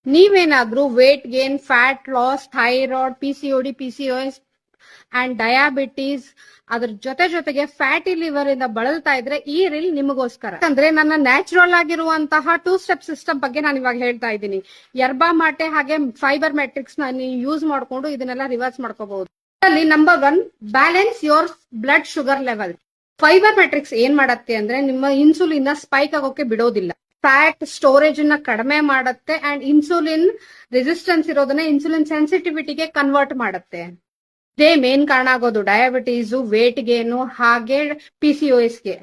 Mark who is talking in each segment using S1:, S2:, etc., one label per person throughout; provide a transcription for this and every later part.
S1: ನೀವೇನಾದ್ರೂ weight gain, fat loss, thyroid, PCOD, PCOS and diabetes, ಅದ್ರ ಜೊತೆಗೆ ಫ್ಯಾಟಿ ಲಿವರ್ ಇಂದ ಬಳಲ್ತಾ ಇದ್ರೆ ಈ ರೀಲ್ ನಿಮಗೋಸ್ಕರ. ಅಂದ್ರೆ ನನ್ನ ನ್ಯಾಚುರಲ್ ಆಗಿರುವಂತಹ 2 ಸ್ಟೆಪ್ ಸಿಸ್ಟಮ್ ಬಗ್ಗೆ ನಾನು ಇವಾಗ ಹೇಳ್ತಾ ಇದ್ದೀನಿ. ಯರ್ಬಾ ಮಾಟೆ ಹಾಗೆ ಫೈಬರ್ ಮ್ಯಾಟ್ರಿಕ್ಸ್ ನೀವು ಯೂಸ್ ಮಾಡ್ಕೊಂಡು ಇದನ್ನೆಲ್ಲ ರಿವರ್ಸ್ ಮಾಡ್ಕೋಬಹುದು. Number 1, balance your blood sugar level. Fibre matrix ಏನ್ ಮಾಡತ್ತೆ ಅಂದ್ರೆ ನಿಮ್ಮ ಇನ್ಸುಲಿನ್ ಸ್ಪೈಕ್ ಆಗೋಕೆ ಬಿಡೋದಿಲ್ಲ. ಫ್ಯಾಟ್ ಸ್ಟೋರೇಜ್ ನ ಕಡಿಮೆ ಮಾಡುತ್ತೆ ಅಂಡ್ ಇನ್ಸುಲಿನ್ ರೆಸಿಸ್ಟೆನ್ಸ್ ಇರೋದನ್ನ ಇನ್ಸುಲಿನ್ ಸೆನ್ಸಿಟಿವಿಟಿಗೆ ಕನ್ವರ್ಟ್ ಮಾಡುತ್ತೆ. ಇದೇ ಮೇನ್ ಕಾರಣ ಆಗೋದು ಡಯಾಬಿಟೀಸ್, ವೇಟ್ ಗೇನು ಹಾಗೆ PCOS ಗೆ.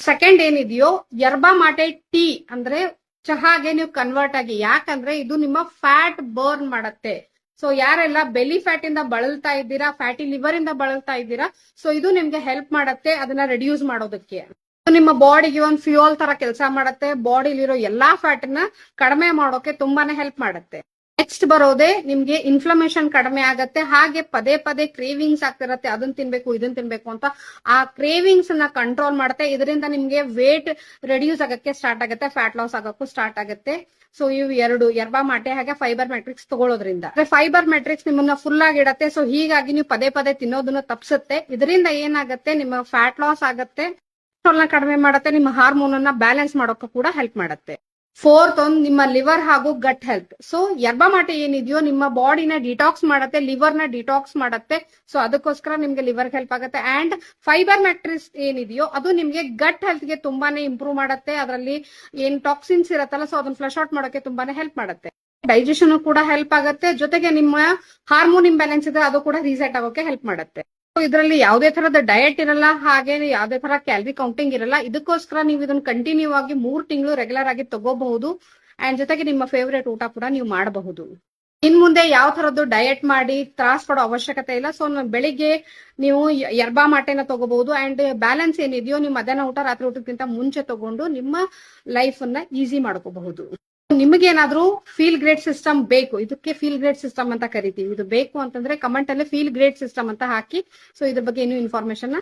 S1: ಸೆಕೆಂಡ್ ಏನಿದೆಯೋ ಯರ್ಬಾ ಮಾಟೆ ಟೀ ಅಂದ್ರೆ ಚಹಾಗೆ ನೀವು ಕನ್ವರ್ಟ್ ಆಗಿ, ಯಾಕಂದ್ರೆ ಇದು ನಿಮ್ಮ ಫ್ಯಾಟ್ ಬರ್ನ್ ಮಾಡತ್ತೆ. ಸೊ ಯಾರೆಲ್ಲ ಬೆಲಿ ಫ್ಯಾಟ್ ಇಂದ ಬಳಲ್ತಾ ಇದ್ದೀರಾ, ಫ್ಯಾಟಿ ಲಿವರ್ ಇಂದ ಬಳಲ್ತಾ ಇದ್ದೀರಾ, ಸೊ ಇದು ನಿಮ್ಗೆ ಹೆಲ್ಪ್ ಮಾಡತ್ತೆ ಅದನ್ನ ರೆಡ್ಯೂಸ್ ಮಾಡೋದಕ್ಕೆ. ನಿಮ್ಮ ಬಾಡಿಗೆ ಒಂದು ಫ್ಯೂಯಲ್ ತರ ಕೆಲಸ ಮಾಡತ್ತೆ. ಬಾಡಿಲಿರೋ ಎಲ್ಲಾ ಫ್ಯಾಟ್ ನ ಕಡಿಮೆ ಮಾಡೋಕೆ ತುಂಬಾನೇ ಹೆಲ್ಪ್ ಮಾಡುತ್ತೆ. ನೆಕ್ಸ್ಟ್ ಬರೋದೇ ನಿಮ್ಗೆ ಇನ್ಫ್ಲಮೇಷನ್ ಕಡಿಮೆ ಆಗತ್ತೆ. ಹಾಗೆ ಪದೇ ಕ್ರೇವಿಂಗ್ಸ್ ಆಗ್ತಿರತ್ತೆ, ಅದನ್ನ ತಿನ್ಬೇಕು ಇದನ್ನ ತಿನ್ಬೇಕು ಅಂತ. ಆ ಕ್ರೇವಿಂಗ್ಸ್ ನ ಕಂಟ್ರೋಲ್ ಮಾಡುತ್ತೆ. ಇದರಿಂದ ನಿಮ್ಗೆ ವೇಟ್ ರೆಡ್ಯೂಸ್ ಆಗಕ್ಕೆ ಸ್ಟಾರ್ಟ್ ಆಗುತ್ತೆ, ಫ್ಯಾಟ್ ಲಾಸ್ ಆಗಕ್ಕೂ ಸ್ಟಾರ್ಟ್ ಆಗುತ್ತೆ. ಸೊ ಇವು ಎರಡು, ಯರ್ಬಾ ಮಾಟೆ ಹಾಗೆ ಫೈಬರ್ ಮ್ಯಾಟ್ರಿಕ್ಸ್ ತಗೊಳ್ಳೋದ್ರಿಂದ. ಫೈಬರ್ ಮ್ಯಾಟ್ರಿಕ್ಸ್ ನಿಮ್ಮನ್ನ ಫುಲ್ ಆಗಿ ಇಡತ್ತೆ. ಸೊ ಹೀಗಾಗಿ ನೀವು ಪದೇ ತಿನ್ನೋದನ್ನ ತಪ್ಪಿಸುತ್ತೆ. ಇದರಿಂದ ಏನಾಗುತ್ತೆ, ನಿಮ್ಮ ಫ್ಯಾಟ್ ಲಾಸ್ ಆಗತ್ತೆ, ಕಡಿಮೆ ಮಾಡುತ್ತೆ, ನಿಮ್ಮ ಹಾರ್ಮೋನ್ ಅನ್ನ ಬ್ಯಾಲೆನ್ಸ್ ಮಾಡೋಕೆ ಕೂಡ ಹೆಲ್ಪ್ ಮಾಡುತ್ತೆ. ಫೋರ್ತ್ ಒಂದು ನಿಮ್ಮ ಲಿವರ್ ಹಾಗೂ ಗಟ್ ಹೆಲ್ತ್. ಸೊ ಯರ್ಬಾ ಮಾಟೆ ಏನಿದೆಯೋ ನಿಮ್ಮ ಬಾಡಿನ ಡಿಟಾಕ್ಸ್ ಮಾಡುತ್ತೆ, ಲಿವರ್ ನ ಡಿಟಾಕ್ಸ್ ಮಾಡುತ್ತೆ. ಸೊ ಅದಕ್ಕೋಸ್ಕರ ನಿಮ್ಗೆ ಲಿವರ್ ಹೆಲ್ಪ್ ಆಗುತ್ತೆ. ಅಂಡ್ ಫೈಬರ್ ಮ್ಯಾಟ್ರಿಕ್ಸ್ ಏನಿದೆಯೋ ಅದು ನಿಮ್ಗೆ ಗಟ್ ಹೆಲ್ತ್ ಗೆ ತುಂಬಾನೇ ಇಂಪ್ರೂವ್ ಮಾಡುತ್ತೆ. ಅದರಲ್ಲಿ ಏನ್ ಟಾಕ್ಸಿನ್ಸ್ ಇರತ್ತಲ್ಲ, ಸೊ ಅದನ್ನ ಫ್ಲಶ್ ಔಟ್ ಮಾಡೋಕೆ ತುಂಬಾನೇ ಹೆಲ್ಪ್ ಮಾಡುತ್ತೆ. ಡೈಜೆಷನ್ ಕೂಡ ಹೆಲ್ಪ್ ಆಗುತ್ತೆ. ಜೊತೆಗೆ ನಿಮ್ಮ ಹಾರ್ಮೋನ್ ಇಂಬ್ಯಾಲೆನ್ಸ್ ಇದೆ ಅದು ಕೂಡ ರೀಸೆಟ್ ಆಗೋಕೆ ಹೆಲ್ಪ್ ಮಾಡುತ್ತೆ. ಇದರಲ್ಲಿ ಯಾವುದೇ ತರದ ಡಯಟ್ ಇರಲ್ಲ, ಹಾಗೆ ಯಾವುದೇ ತರ ಕ್ಯಾಲರಿ ಕೌಂಟಿಂಗ್ ಇರಲ್ಲ. ಇದಕ್ಕೋಸ್ಕರ ನೀವು ಇದನ್ನ ಕಂಟಿನ್ಯೂ ಆಗಿ 3 ತಿಂಗಳು ರೆಗ್ಯುಲರ್ ಆಗಿ ತಗೋಬಹುದು. ಅಂಡ್ ಜೊತೆಗೆ ನಿಮ್ಮ ಫೇವರೇಟ್ ಊಟ ಕೂಡ ನೀವು ಮಾಡಬಹುದು. ಇನ್ ಮುಂದೆ ಯಾವ ತರದ್ದು ಡಯಟ್ ಮಾಡಿ ತ್ರಾಸ್ ಪಡೋ ಅವಶ್ಯಕತೆ ಇಲ್ಲ. ಸೊ ಬೆಳಿಗ್ಗೆ ನೀವು ಯರ್ಬಾ ಮಾಟೆನ ತಗೋಬಹುದು. ಅಂಡ್ ಬ್ಯಾಲೆನ್ಸ್ ಏನಿದೆಯೋ ನೀವು ಮಧ್ಯಾಹ್ನ ಊಟ ರಾತ್ರಿ ಊಟಕ್ಕಿಂತ ಮುಂಚೆ ತಗೊಂಡು ನಿಮ್ಮ ಲೈಫ್ ಅನ್ನ ಈಸಿ ಮಾಡ್ಕೋಬಹುದು. ನಿಮಗೇನಾದ್ರೂ ಫೀಲ್ ಗ್ರೇಟ್ ಸಿಸ್ಟಮ್ ಬೇಕು, ಇದಕ್ಕೆ ಫೀಲ್ ಗ್ರೇಟ್ ಸಿಸ್ಟಮ್ ಅಂತ ಕರಿತೀವಿ, ಇದು ಬೇಕು ಅಂತಂದ್ರೆ ಕಮೆಂಟ್ ಅಲ್ಲಿ ಫೀಲ್ ಗ್ರೇಟ್ ಸಿಸ್ಟಮ್ ಅಂತ ಹಾಕಿ. ಸೊ ಇದ್ರ ಬಗ್ಗೆ ಇನ್ನೂ ಇನ್ಫಾರ್ಮೇಶನ್